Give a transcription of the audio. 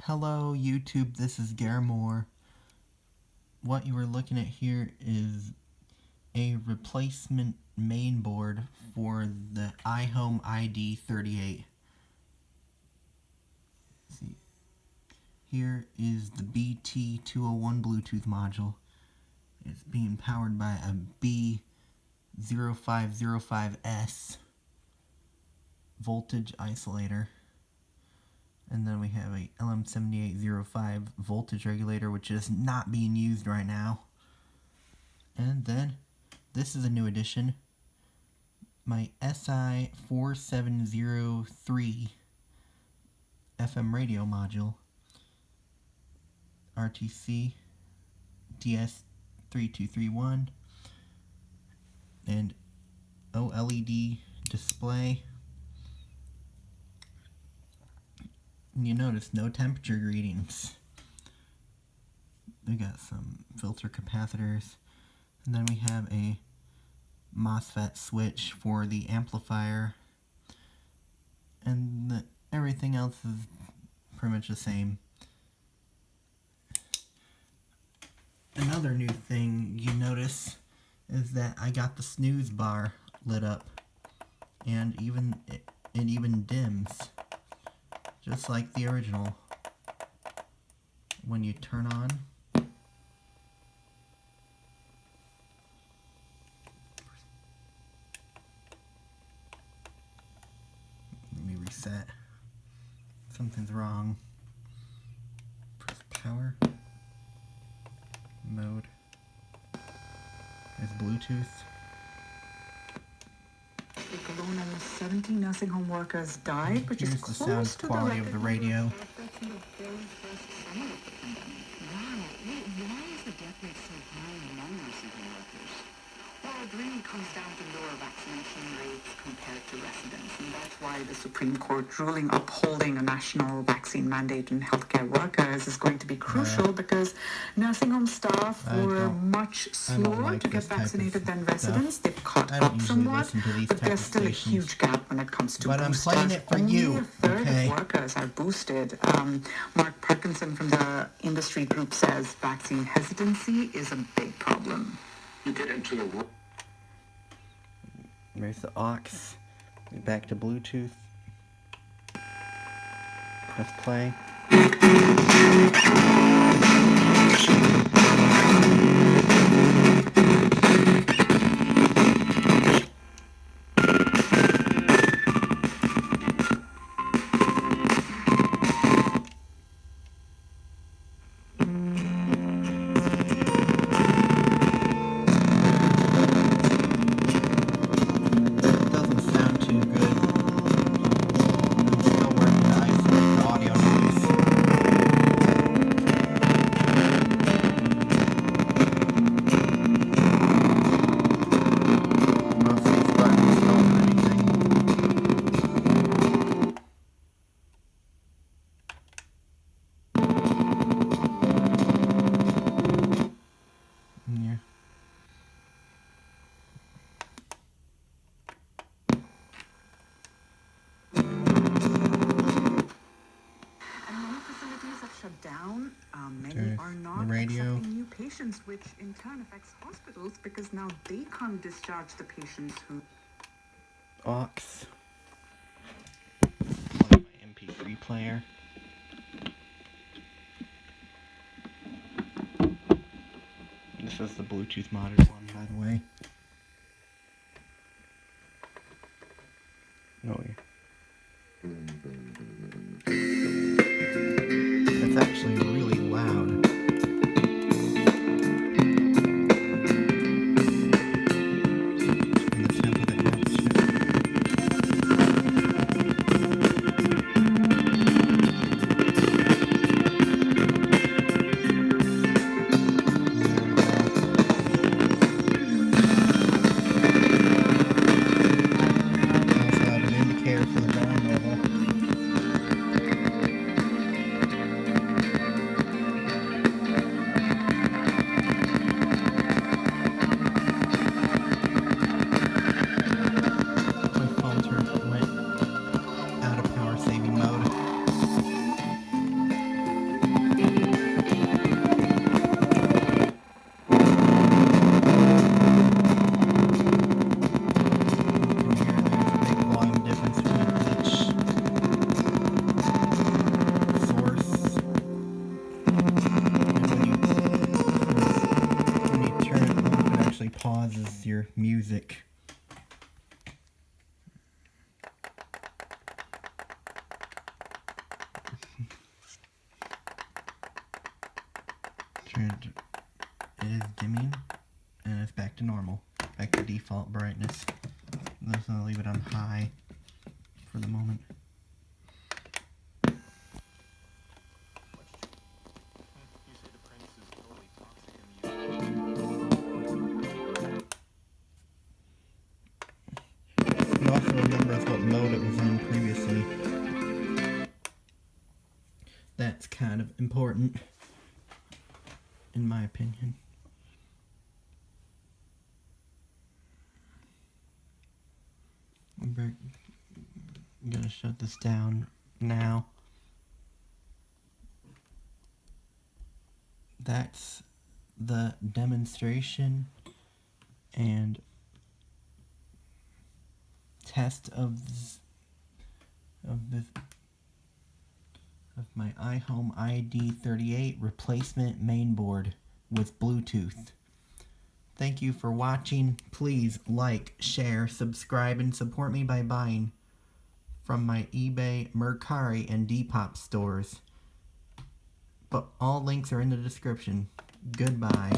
Hello YouTube, this is Garamore. What you are looking at here is a replacement mainboard for the iHome iD38. See, here is the BT201 Bluetooth module. It's being powered by a B0505S voltage isolator. And then we have a LM7805 voltage regulator, which is not being used right now. And then, this is a new addition. My SI4703 FM radio module. RTC DS3231. And OLED display. You notice no temperature readings. We got some filter capacitors, and then we have a MOSFET switch for the amplifier, and everything else is pretty much the same. Another new thing you notice is that I got the snooze bar lit up, and it even dims. Just like the original. When you turn on, let me reset. Something's wrong. Press power. Mode. There's Bluetooth. Alone, almost 70 nursing home workers died, which is Here's the close sound to quality the of the radio. Wow, why is the death rate so high among nursing home workers? Well, it really comes down to lower vaccination rates compared to residents, and that's why the Supreme Court ruling upholding a national vaccine mandate in healthcare workers is going to be crucial because nursing home staff were much slower to get vaccinated than residents. They've caught up somewhat, but there's still a huge gap when it comes to boosters. But I'm playing it for Only you, a third okay? of workers are boosted. Mark Parkinson from the industry group says vaccine hesitancy is a big problem. You get into the world. There's the aux. Back to Bluetooth. Press play. Down, many are not accepting new patients, which in turn affects hospitals because now they can't discharge the patients who... Aux. Play my MP3 player. This is the Bluetooth modded one, by the way. Oh, yeah. It's actually really loud. And the tempo that matches it. There we go. And it is dimming, and it's back to normal, back to default brightness. I'm just gonna leave it on high for the moment. You also remember what mode it was in previously. That's kind of important, in my opinion. I'm gonna shut this down now. That's the demonstration and test of my iHome iD38 replacement mainboard with Bluetooth. Thank you for watching. Please like, share, subscribe, and support me by buying from my eBay, Mercari, and Depop stores. But all links are in the description. Goodbye.